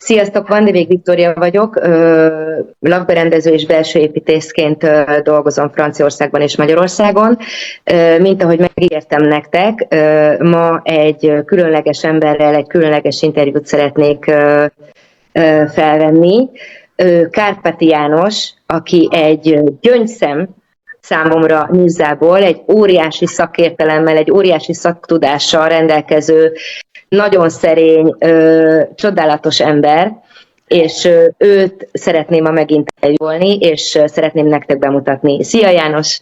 Sziasztok, Vandivég Viktória vagyok, lakberendező és belső építészként dolgozom Franciaországban és Magyarországon. Mint ahogy megígértem nektek, ma egy különleges emberrel egy különleges interjút szeretnék felvenni. Kárpáti János, aki egy gyöngyszem számomra Nizából, egy óriási szakértelemmel, egy óriási szaktudással rendelkező, nagyon szerény, csodálatos ember, és őt szeretném ma megint eljólni, és szeretném nektek bemutatni. Szia, János!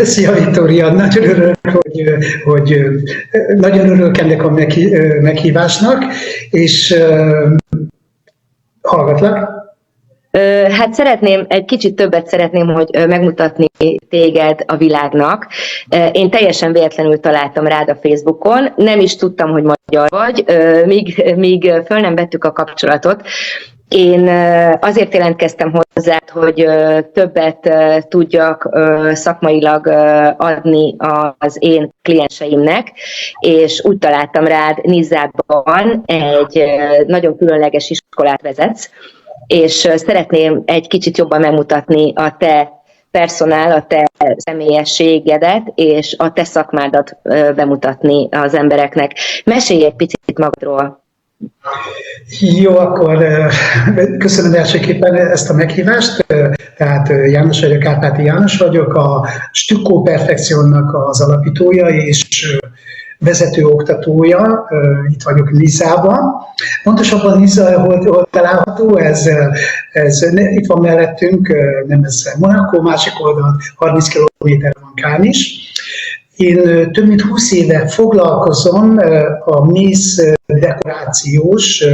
Szia, Viktória! Nagyon örülök, hogy nagyon örülök ennek a meghívásnak, és hallgatlak. Hát egy kicsit többet szeretném, hogy megmutatni téged a világnak. Én teljesen véletlenül találtam rád a Facebookon, nem is tudtam, hogy magyar vagy, míg föl nem vettük a kapcsolatot. Én azért jelentkeztem hozzád, hogy többet tudjak szakmailag adni az én klienseimnek, és úgy találtam rád, Nizában egy nagyon különleges iskolát vezetsz, és szeretném egy kicsit jobban megmutatni a te personál, a te személyességedet, és a te szakmádat bemutatni az embereknek. Mesélj egy picit magadról. Jó, akkor köszönöm elsőképpen ezt a meghívást. Tehát János vagyok, Kárpáti János vagyok, a Stucco Perfekciónak az alapítója és vezető oktatója, itt vagyok Nizában. Pontosabban Niza, hol található, ez itt van mellettünk, nem ez Monaco, másik oldalon 30 km van Cannes is. Én több mint 20 éve foglalkozom a mész dekorációs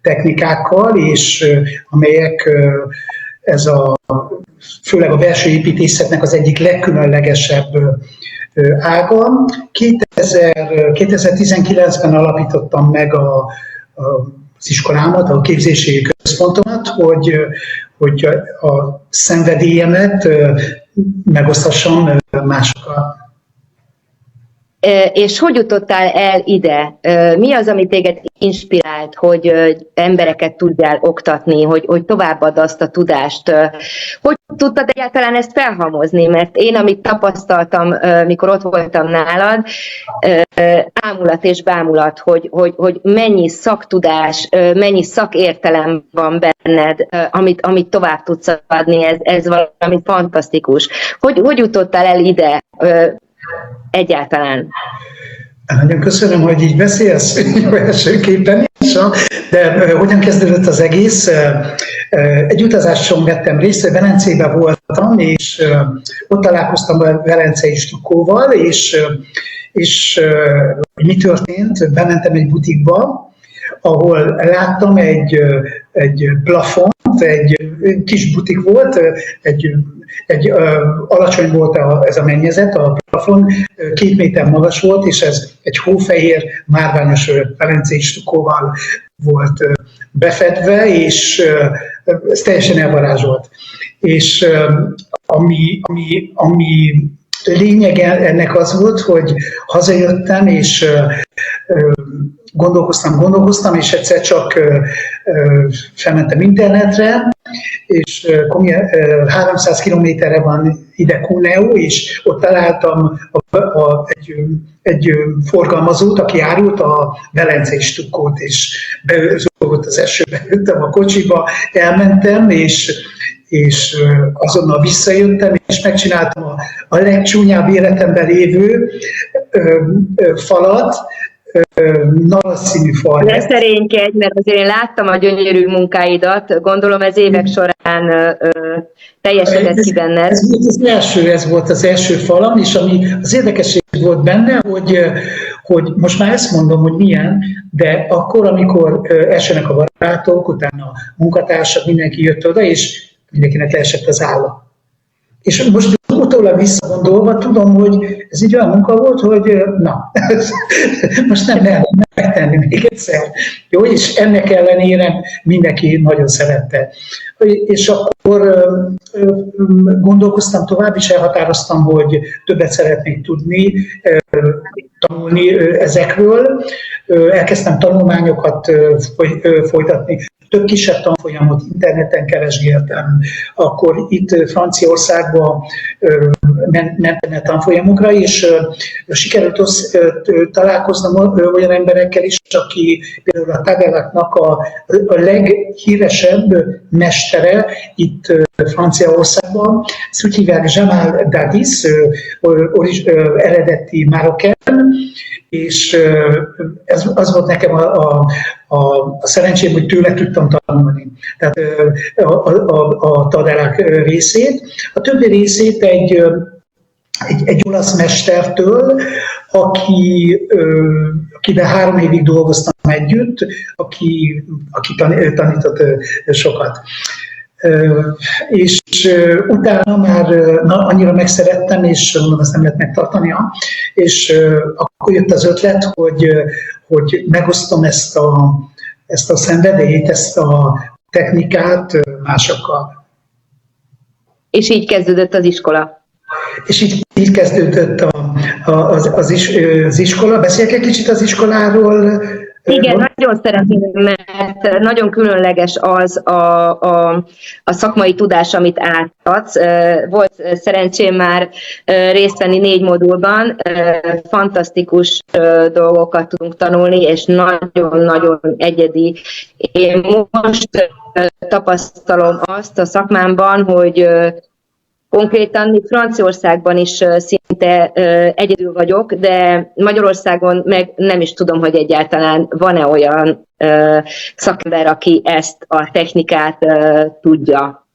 technikákkal, és amelyek főleg a belső építészetnek az egyik legkülönlegesebb ága. 2019-ben alapítottam meg az iskolámat, a képzési központomat, hogy a szenvedélyemet megosztassam másokkal. És hogy jutottál el ide? Mi az, ami téged inspirált, hogy embereket tudjál oktatni, hogy továbbad azt a tudást? Hogy tudtad egyáltalán ezt felhalmozni? Mert én, amit tapasztaltam, mikor ott voltam nálad, ámulat és bámulat, hogy mennyi szaktudás, mennyi szakértelem van benned, amit tovább tudsz adni, ez valami fantasztikus. Hogy jutottál el ide? Egyáltalán. Nagyon köszönöm, hogy így beszélsz elsőképpen is, de hogyan kezdődött az egész? Egy utazáson vettem részt, Velencében voltam, és ott találkoztam a velencei Stuccóval, és mi történt? Bementem egy butikba, ahol láttam egy plafont, egy kis butik volt, egy alacsony volt ez a mennyezet, a plafon 2 méter magas volt, és ez egy hófehér, márványos velencei stukkóval volt befedve, és ez teljesen elvarázsolt. És ami lényege ennek az volt, hogy hazajöttem, és gondolkoztam, és egyszer csak felmentem internetre, és 300 kilométerre van ide Cuneo, és ott találtam egy forgalmazót, aki árult a velencei stukkót, és beült az esőbe, jöttem a kocsiba, elmentem, és azonnal visszajöttem, és megcsináltam a legcsúnyább életemben lévő falat, narasszínű fal. Ne szerénykedj, mert azért én láttam a gyönyörű munkáidat, gondolom ez évek során teljesedett ki benned. Ez volt az első falam, és ami az érdekesség volt benne, hogy most már ezt mondom, hogy milyen, de akkor, amikor essenek a barátok, utána a munkatársak, mindenki jött oda, és mindenkinek leesett az álla. És most utólag visszagondolva tudom, hogy ez egy olyan munka volt, hogy na, most nem lehet megtenni még egyszer. Jó, és ennek ellenére mindenki nagyon szerette. És akkor gondolkoztam tovább, és elhatároztam, hogy többet szeretnék tudni, tanulni ezekről. Elkezdtem tanulmányokat folytatni. Több kisebb tanfolyamot interneten keresgéltem, akkor itt Franciaországban mentem tanfolyamokra, és sikerült találkoznom olyan emberekkel is, aki például a Tadelaknak a leghíresebb mestere itt Franciaországban. Ezt úgy hívják Jamal Dadis, eredeti marokkán, és ez az volt nekem a szerencsém, hogy tőle tudtam tanulni. Tehát a Tadelak részét. A többi részét egy olasz mestertől, akivel 3 évig dolgoztam együtt, aki tanított sokat. És utána már annyira megszerettem, és mondom, ezt nem lehet megtartania, és akkor jött az ötlet, hogy megosztom ezt a szenvedélyt, ezt a technikát másokkal. És így kezdődött az iskola. És így kezdődött az iskola. Beszéljek egy kicsit az iskoláról? Igen, nagyon szeretném, mert nagyon különleges az a szakmai tudás, amit átadsz. Volt szerencsém már részt venni 4 modulban, fantasztikus dolgokat tudunk tanulni, és nagyon-nagyon egyedi. Én most tapasztalom azt a szakmámban, hogy konkrétan még Franciaországban is szinte egyedül vagyok, de Magyarországon meg nem is tudom, hogy egyáltalán van-e olyan szakember, aki ezt a technikát tudja.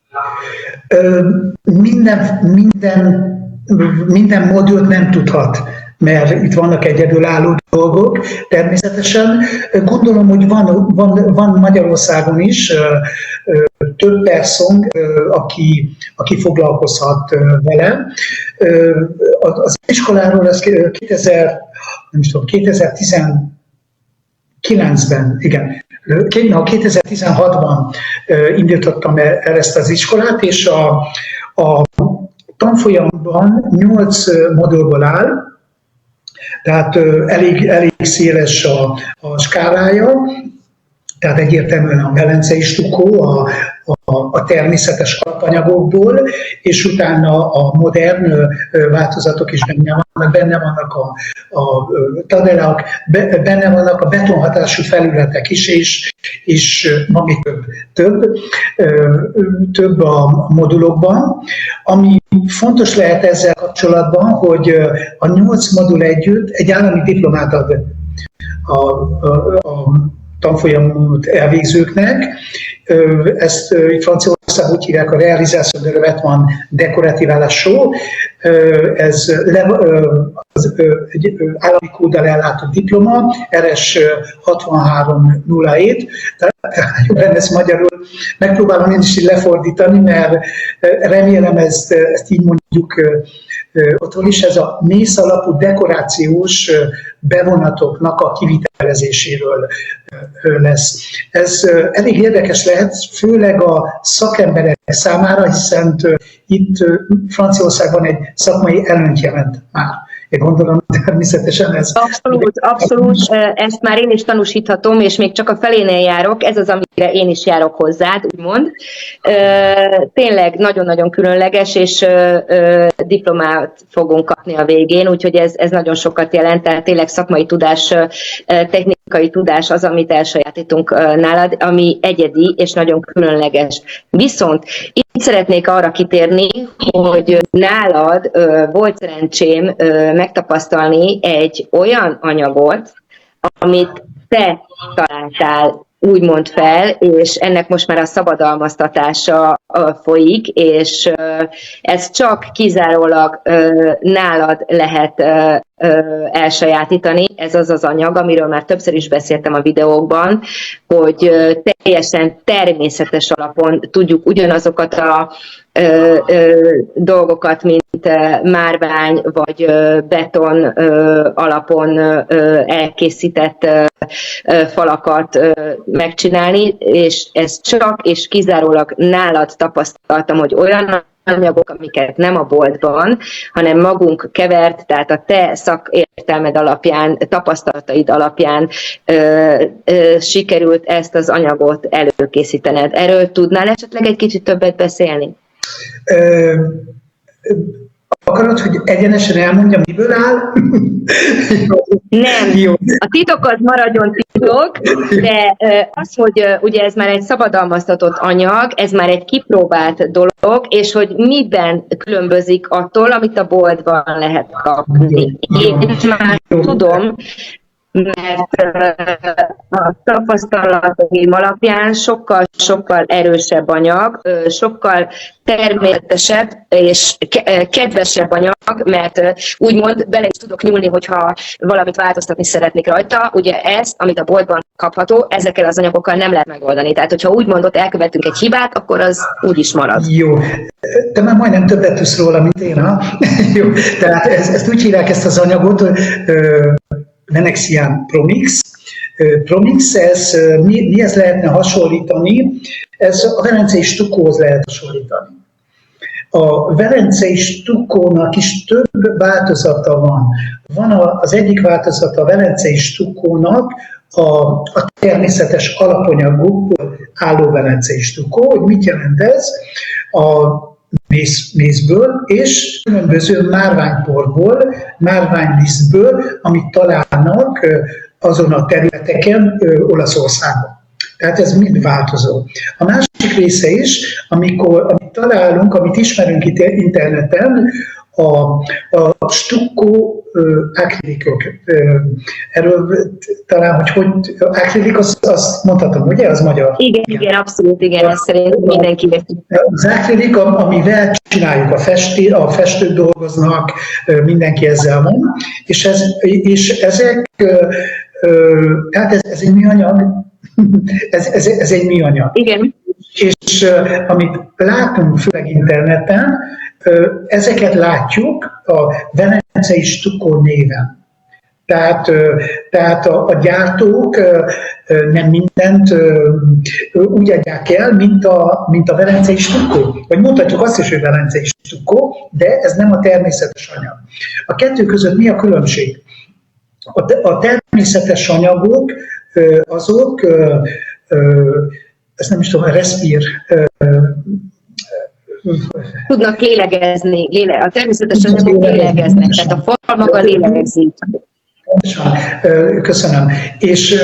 Minden modult nem tudhat, mert itt vannak egyedülálló dolgok. Természetesen gondolom, hogy van Magyarországon is több person, aki foglalkozhat vele. Az iskoláról ez 2019-ben, igen, 2016-ban indítottam el ezt az iskolát, és a tanfolyamban 8 modulból áll, tehát elég széles a skálája, tehát egyértelműen a velencei stukkó, a természetes alapanyagokból, és utána a modern változatok is benne vannak a tadelak, benne vannak a betonhatású felületek is, és van még több a modulokban. Ami fontos lehet ezzel kapcsolatban, hogy a 8 modul együtt egy állami diplomát ad a tanfolyamot elvégzőknek. Ezt Franciaországban úgy hívják, a Réalisation de revêtement décoratif à la chaux. Ez egy állami kóddal ellátott diploma, RS 6307. Tehát jobb lenne ezt magyarul. Megpróbálom én is így lefordítani, mert remélem ezt így mondjuk otthon is, ez a mész alapú dekorációs bevonatoknak a kivitelezéséről lesz. Ez elég érdekes lehet, főleg a szakemberek számára, hiszen itt Franciaországban egy szakmai előnyt jelent már. Én gondolom, természetesen ez... Abszolút, ezt már én is tanúsíthatom, és még csak a felénél járok, ez az, amire én is járok hozzád, úgymond. Tényleg nagyon-nagyon különleges, és diplomát fogunk kapni a végén, úgyhogy ez nagyon sokat jelent, tehát tényleg szakmai tudás, technikai tudás az, amit elsajátítunk nálad, ami egyedi és nagyon különleges. Viszont itt szeretnék arra kitérni, hogy nálad volt szerencsém megtapasztalni egy olyan anyagot, amit te találtál úgymond fel, és ennek most már a szabadalmaztatása folyik, és ez csak kizárólag nálad lehet elsajátítani. Ez az az anyag, amiről már többször is beszéltem a videókban, hogy teljesen természetes alapon tudjuk ugyanazokat a dolgokat, mint márvány vagy beton alapon elkészített falakat megcsinálni, és ez csak és kizárólag nálad tapasztaltam, hogy olyan anyagok, amiket nem a boltban, hanem magunk kevert, tehát a te szakértelmed alapján, tapasztalataid alapján sikerült ezt az anyagot előkészítened. Erről tudnál esetleg egy kicsit többet beszélni? Akarod, hogy egyenesen elmondjam, miből áll? Nem, jó. A titok az maradjon titok, de az, hogy ugye ez már egy szabadalmaztatott anyag, ez már egy kipróbált dolog, és hogy miben különbözik attól, amit a boltban lehet kapni. Én már tudom, mert a tapasztalataim alapján sokkal erősebb anyag, sokkal természetesebb és kedvesebb anyag, mert úgymond bele is tudok nyúlni, hogyha valamit változtatni szeretnék rajta. Ugye ezt, amit a boltban kapható, ezekkel az anyagokkal nem lehet megoldani. Tehát, hogyha úgymond ott elkövetünk egy hibát, akkor az úgy is marad. Jó. Te már majdnem többet tudsz róla, mint én, ha? Jó. Tehát ezt úgy hívják ezt az anyagot, Venexian Promix. Promix, mihez lehetne hasonlítani? Ez a velencei stukkóhoz lehet hasonlítani. A velencei stukkónak is több változata van. Van az egyik változata a velencei stukkónak a természetes alapanyagokból álló velencei stukkó. Hogy mit jelent ez? A mészből és különböző márványporból, márványlisztből, amit találnak azon a területeken Olaszországban. Tehát ez mind változó. A másik része is, amit találunk, amit ismerünk itt interneten, a stukkó akrilikok. Erről talán, hogy akrilik, azt mondhatom, ugye? Az magyar. Igen, abszolút, igen, ezt szerintem mindenki érti. Az akrilik, amivel csináljuk, a festők dolgoznak, mindenki ezzel van, és ezek, tehát ez egy műanyag, ez egy műanyag. Igen. És amit látunk főleg interneten, ezeket látjuk a velencei stukkó néven. Tehát a gyártók nem mindent úgy adják el, mint a velencei stukkó. Vagy mondhatjuk azt is, hogy velencei stukkó, de ez nem a természetes anyag. A kettő között mi a különbség? A természetes anyagok azok, ezt nem is tudom, respír, tudnak lélegezni, a természetes anyagok lélegeznek, tehát a fal maga lélegezik. Köszönöm. És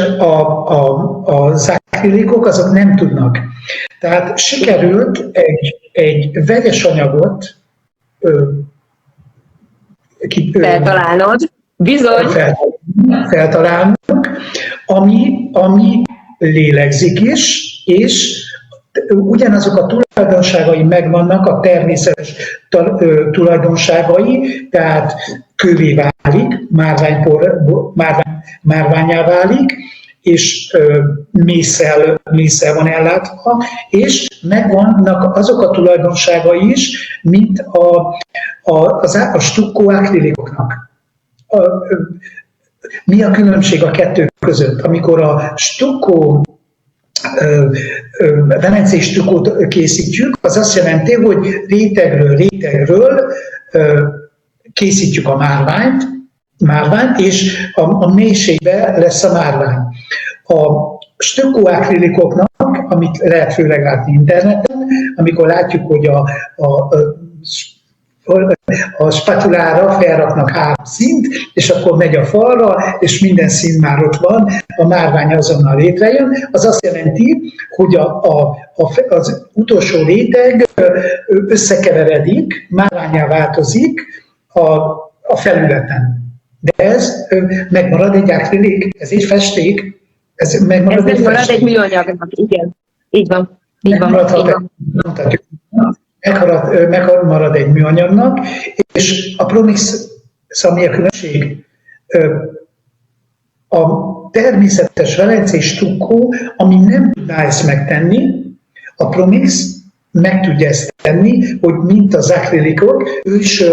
az akrilikok azok nem tudnak. Tehát sikerült egy vegyes anyagot feltalálnod, bizony. Feltalálnunk, ami lélegzik is, és ugyanazok a tulajdonságai megvannak, a természetes tulajdonságai, tehát kővé válik, márvánnyá válik, és mésszel van ellátva, és megvannak azok a tulajdonságai is, mint a stukkó akrilikoknak. Mi a különbség a kettő között? Amikor a stukkó, velencei stukkót készítjük, az azt jelenti, hogy rétegről készítjük a márványt, és a mélységbe lesz a márvány. A stukkó akrilikoknak, amit lehet főleg látni interneten, amikor látjuk, hogy a spatulára felraknak 3 színt, és akkor megy a falra, és minden szín már ott van, a márvány azonnal létrejön. Az azt jelenti, hogy az utolsó réteg összekeveredik, márvánnyá változik a felületen. De ez megmarad egy akrilik, ez egy festék, ez megmarad egy műanyagnak, igen. Így van. Megmarad egy műanyagnak, és a Promix, szóval mi a különbség? A természetes velencei stukkó, ami nem tudná ezt megtenni, a Promix meg tudja ezt tenni, hogy mint az akrilikok, ő is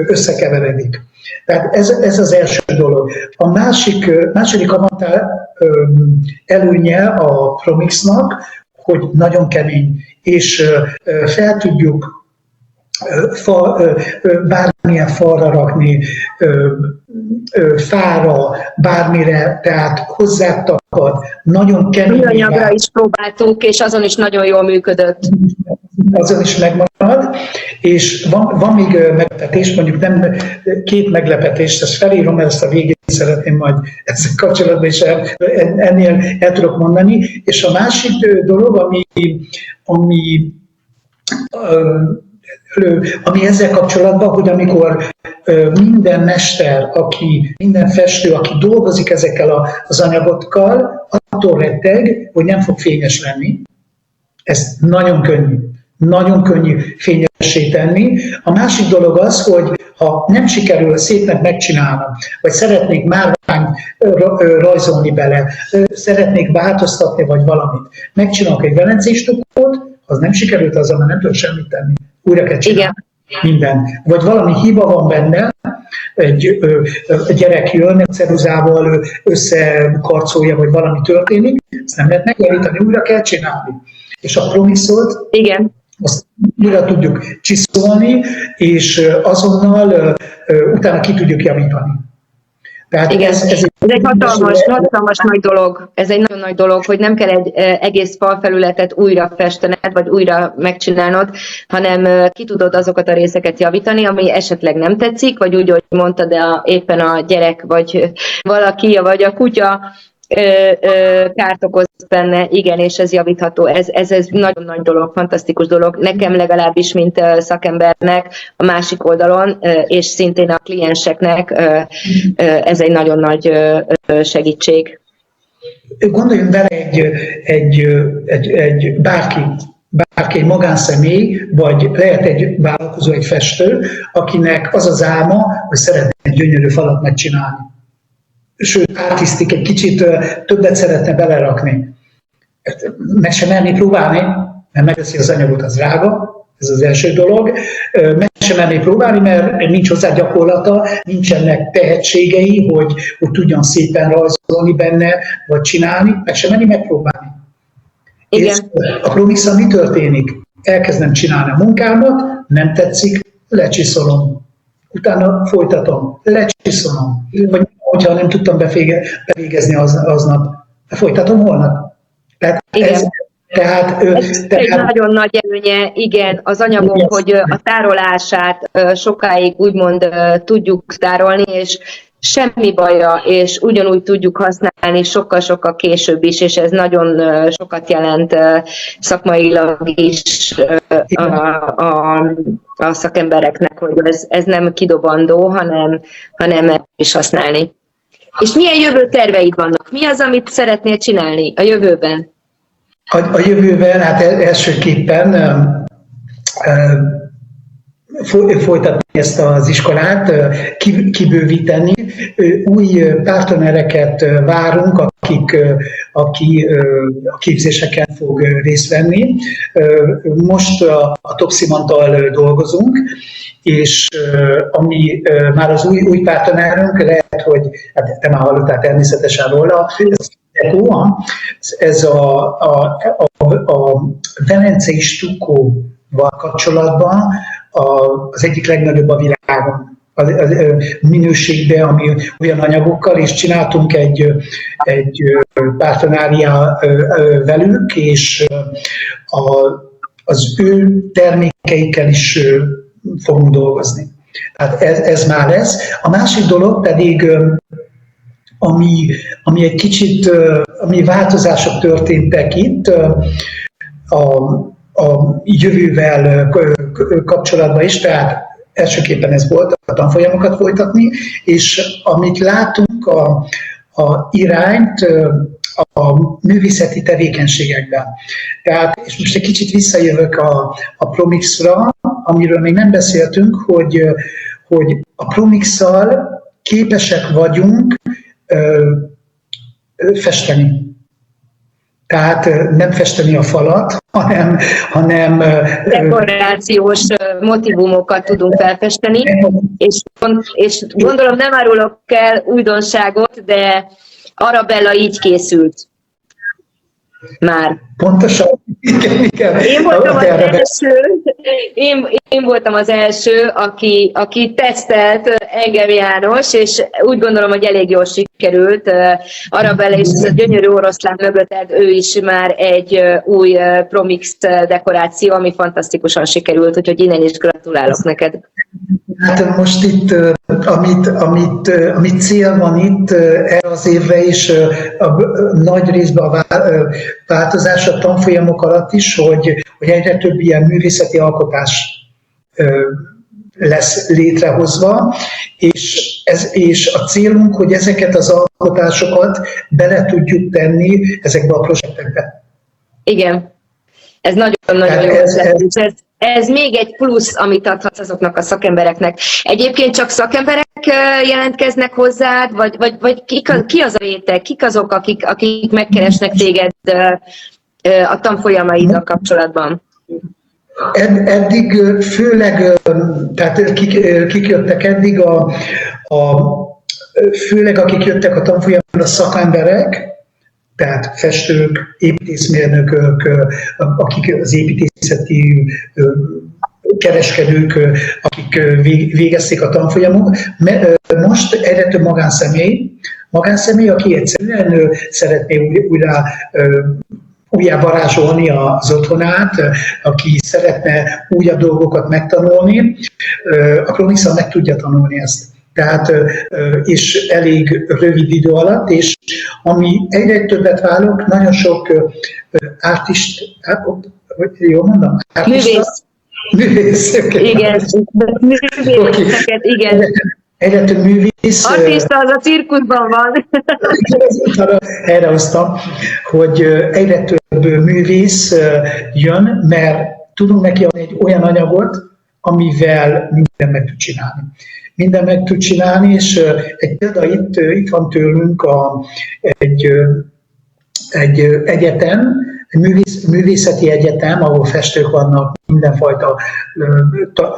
összekeveredik. Tehát ez az első dolog. A második előnye a Promixnak, hogy nagyon kemény, és fel tudjuk bármilyen falra rakni, fára, bármire, tehát hozzátakad, nagyon kemény. Műanyagra is próbáltuk, és azon is nagyon jól működött. Azon is megmarad, és van még meglepetés, mondjuk nem két meglepetés, ezt felírom, mert ezt a végén szeretném majd ezzel kapcsolatban is ennél el tudok mondani. És a másik dolog, ami ezzel kapcsolatban, hogy amikor minden mester, minden festő, aki dolgozik ezekkel az anyagokkal, attól retteg, hogy nem fog fényes lenni. Ez nagyon könnyű fényessé tenni. A másik dolog az, hogy ha nem sikerül szépnek megcsinálnom, vagy szeretnék márványt rajzolni bele, szeretnék változtatni, vagy valamit, megcsinálok egy velencei stukkót, az nem sikerült, azzal már nem tudok semmit tenni. Újra kell csinálni. Minden. Vagy valami hiba van benne, egy gyerek jön, ceruzával összekarcolja, vagy valami történik, ezt nem lehet megjavítani, újra kell csinálni. És a Promixot, azt újra tudjuk csiszolni, és azonnal utána ki tudjuk javítani. Tehát ez egy hatalmas nagy dolog. Ez egy nagyon nagy dolog, hogy nem kell egy egész falfelületet újra festened, vagy újra megcsinálnod, hanem ki tudod azokat a részeket javítani, ami esetleg nem tetszik, vagy úgy, hogy mondtad, de éppen a gyerek, vagy valaki, vagy a kutya kárt okoz benne, igen, és ez javítható. Ez nagyon nagy dolog, fantasztikus dolog. Nekem legalábbis, mint szakembernek a másik oldalon, és szintén a klienseknek ez egy nagyon nagy segítség. Gondoljunk bele egy bárki, egy magánszemély, vagy lehet egy vállalkozó, egy festő, akinek az az álma, hogy szeretne egy gyönyörű falat megcsinálni. Sőt, átisztik, egy kicsit többet szeretne belerakni. Meg sem merni próbálni, mert megveszi az anyagot, az drága, ez az első dolog. Meg sem merni próbálni, mert nincs hozzá gyakorlata, nincsenek tehetségei, hogy tudjon szépen rajzolni benne, vagy csinálni, meg sem merni megpróbálni. Igen. És a Promixon mi történik? Elkezdem csinálni a munkámat, nem tetszik, lecsiszolom. Utána folytatom, lecsiszolom. Vagy hogyha nem tudtam bevégezni aznap, folytatom holnap. Tehát ez egy nagyon nagy előnye, igen, az anyagok, hogy a tárolását sokáig úgymond tudjuk tárolni, és semmi baja, és ugyanúgy tudjuk használni sokkal-sokkal később is, és ez nagyon sokat jelent szakmailag is a szakembereknek, hogy ez nem kidobandó, hanem is használni. És milyen jövő terveid vannak? Mi az, amit szeretnél csinálni a jövőben? A jövőben, hát elsőképpen folytatni ezt az iskolát, kibővíteni. Új partnereket várunk, aki a képzéseken fog részt venni. Most a Topsimontal dolgozunk, és ami már az új partnerünk, lehet, hogy hát te már hallottál természetesen róla, ez a velencei stukkóval kapcsolatban az egyik legnagyobb a világon. A minőségben, ami olyan anyagokkal, és csináltunk egy partnerária velük, és az ő termékeikkel is fogunk dolgozni. Tehát ez már lesz. A másik dolog pedig, ami egy kicsit, ami változások történtek itt, a jövővel kapcsolatban is, tehát elsőképpen ez volt a tanfolyamokat folytatni, és amit látunk a irányt a művészeti tevékenységekben. Tehát, és most egy kicsit visszajövök a Promixra, amiről még nem beszéltünk, hogy a Promix-szal képesek vagyunk festeni. Tehát nem festeni a falat, hanem dekorációs motivumokat tudunk felfesteni, és gondolom nem árulok el újdonságot, de Arabella így készült már. Pontosan, igen. Én voltam az első, aki tesztelt, engem János, és úgy gondolom, hogy elég jól sikerült. Arabella és ez a gyönyörű oroszlán mögött, ő is már egy új Promix dekoráció, ami fantasztikusan sikerült, úgyhogy innen is gratulálok neked. Hát most itt, amit cél van itt erre az évre is, a nagy részben a változás a tanfolyamok alatt is, hogy egyre több ilyen művészeti alkotás lesz létrehozva, és a célunk, hogy ezeket az alkotásokat bele tudjuk tenni ezekbe a projektekbe. Igen, ez nagyon-nagyon jó. Ez még egy plusz, amit adhatsz azoknak a szakembereknek. Egyébként csak szakemberek jelentkeznek hozzád, vagy ki az a réteg, kik azok, akik megkeresnek téged a tanfolyamaiddal kapcsolatban? Eddig főleg, tehát kik jöttek eddig, főleg akik jöttek a tanfolyamra, a szakemberek, tehát festők, építészmérnökök, akik az építészeti kereskedők, akik végezték a tanfolyamot. Most egyre több magánszemély, aki egyszerűen szeretné újjá varázsolni az otthonát, aki szeretne újabb dolgokat megtanulni, a Promixon meg tudja tanulni ezt. Tehát, és elég rövid idő alatt, és ami egyre többet válok, nagyon sok jól mondom? Művész. Igen, művészeket, igen. Egyre több művész. Artista az a cirkuszban van. Erre hoztam, hogy egyre több művész jön, mert tudunk neki adni egy olyan anyagot, amivel mindent meg tud csinálni. Mindent meg tud csinálni, és egy példa itt van tőlünk egy egyetem, egy művészeti egyetem, ahol festők vannak, mindenfajta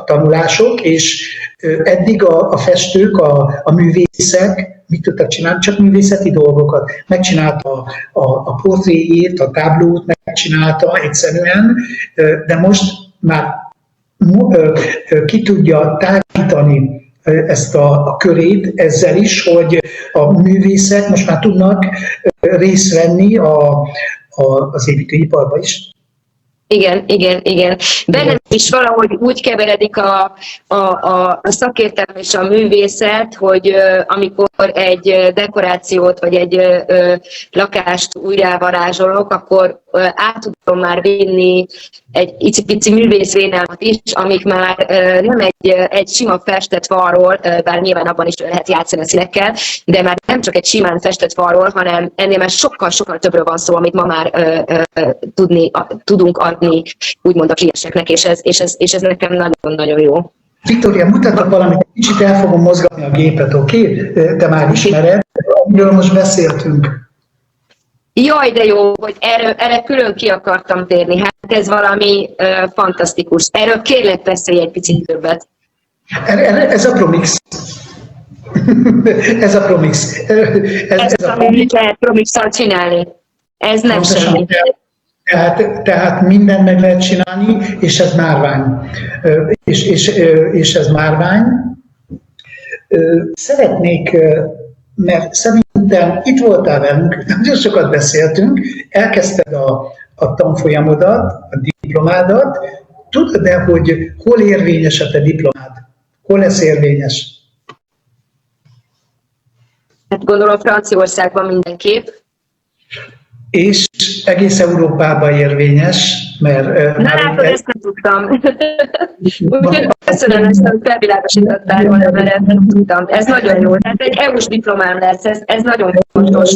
tanulások, és eddig a festők, a művészek mit tudtak csinálni? Csak művészeti dolgokat. Megcsinálta a portréjét, a táblót megcsinálta egyszerűen, de most már ki tudja tágítani ezt a körét ezzel is, hogy a művészek most már tudnak részt venni az építőiparban is. Igen. Bennem is valahogy úgy keveredik a szakértelem és a művészet, hogy amikor egy dekorációt vagy egy lakást újra varázsolok, akkor át tudom már vinni egy icipici művészvénelmet is, amik már nem egy sima festett falról, bár nyilván abban is lehet játszani a színekkel, de már nem csak egy simán festett falról, hanem ennél már sokkal többről van szó, amit ma már tudunk adni, úgymond a klienseknek, és ez nekem nagyon-nagyon jó. Viktória, mutatok valamit, kicsit el fogom mozgatni a gépet, oké? Te már ismered, amiről most beszéltünk. Jaj, de jó, hogy erre külön ki akartam térni. Hát ez valami fantasztikus. Erről kérlek beszélj egy picit többet. Ez a Promix. Ez a Promix. Ez amit lehet Promix-szal csinálni. Ez nem semmi. Tehát mindent meg lehet csinálni, és ez márvány. És ez márvány. Szeretnék, mert szerintem itt voltál velünk, nagyon sokat beszéltünk, elkezdted a tanfolyamodat, a diplomádat. Tudod-e, hogy hol érvényes a te diplomád? Hol lesz érvényes? Hát gondolom Franciaországban mindenképp. És egész Európában érvényes, mert Na látod, ezt nem tudtam. Úgyhogy köszönöm ezt, hogy felvilágosítottál róla, mert ezt nem tudtam. Ez nagyon jó. Tehát egy EU-s diplomám lesz, ez nagyon fontos.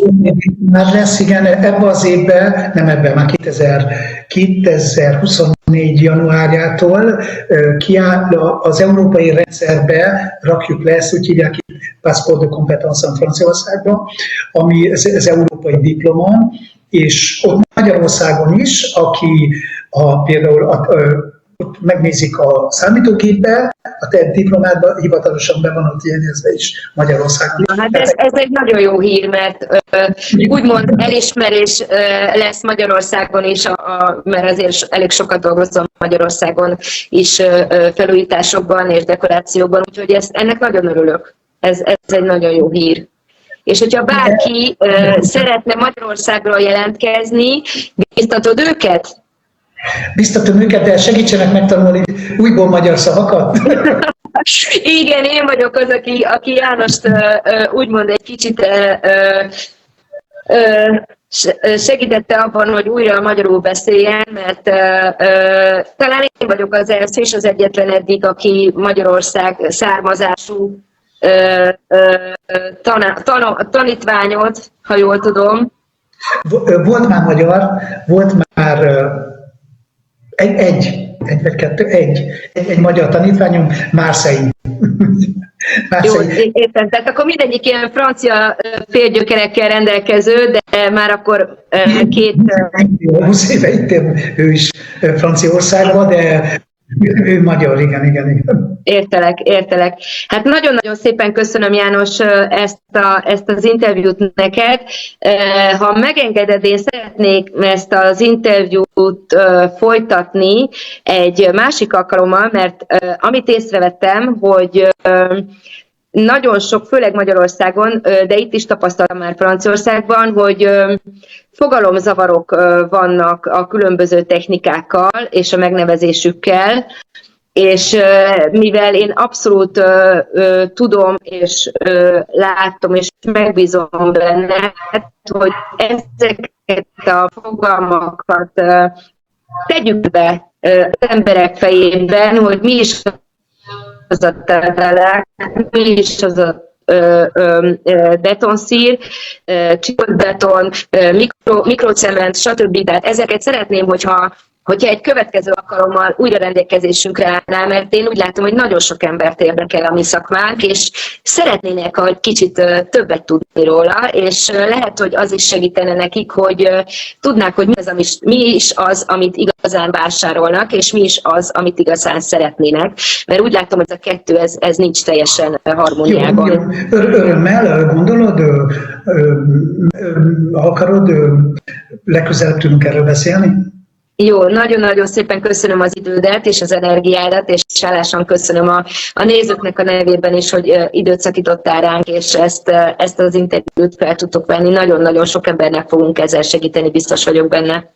Már lesz, igen, ebben az évben, nem ebben, már 2024. januárjától kiáll az európai rendszerbe, rakjuk le, ezt úgy hívják itt Passeport de Compétence Franciaországban, ami az európai diploma, és ott Magyarországon is, aki például ott megnézik a számítógépbe, a te diplomádban hivatalosan be van ott jegyezve is Magyarországon. Hát ez egy nagyon jó hír, mert úgymond elismerés lesz Magyarországon is, mert azért elég sokat dolgozom Magyarországon is felújításokban és dekorációkban, úgyhogy ennek nagyon örülök. Ez egy nagyon jó hír. És hogyha bárki szeretne Magyarországról jelentkezni, biztatod őket? Biztatom őket, de segítsenek megtanulni újból magyar szavakat. Igen, én vagyok az, aki Jánost úgymond egy kicsit segítette abban, hogy újra magyarul beszéljen, mert talán én vagyok az első és az egyetlen eddig, aki Magyarország származású tanítványot, ha jól tudom. Volt már magyar, volt már egy magyar tanítványom, Marseille. Jó, értem. Tehát akkor mindegyik ilyen francia félgyökerekkel rendelkező, de már akkor 20 éve itt él, ő is Franciaországban, de ő magyar, igen. Értelek. Hát nagyon-nagyon szépen köszönöm, János, ezt az interjút neked. Ha megengeded, én szeretnék ezt az interjút folytatni egy másik alkalommal, mert amit észrevettem, hogy nagyon sok, főleg Magyarországon, de itt is tapasztaltam már Franciaországban, hogy fogalomzavarok vannak a különböző technikákkal és a megnevezésükkel, és mivel én abszolút tudom és látom és megbízom benne, hogy ezeket a fogalmakat tegyük be az emberek fejében, hogy mi is az a telek, mi is az a betonszír, csillabeton, mikrocement, stb. Tehát ezeket szeretném, hogyha egy következő alkalommal újra rendelkezésünkre állná, mert én úgy látom, hogy nagyon sok embert érdekel a mi szakmánk, és szeretnének, hogy kicsit többet tudni róla, és lehet, hogy az is segítene nekik, hogy tudnák, hogy mi is az, amit igazán vásárolnak, és mi is az, amit igazán szeretnének. Mert úgy látom, hogy ez a kettő, ez nincs teljesen harmóniában. Jó. Örömmel gondolod, akarod, legközelebb tudunk erről beszélni? Jó, nagyon-nagyon szépen köszönöm az idődet és az energiádat, és hálásan köszönöm a nézőknek a nevében is, hogy időt szakítottál ránk, és ezt az interjút fel tudtok venni. Nagyon-nagyon sok embernek fogunk ezzel segíteni, biztos vagyok benne.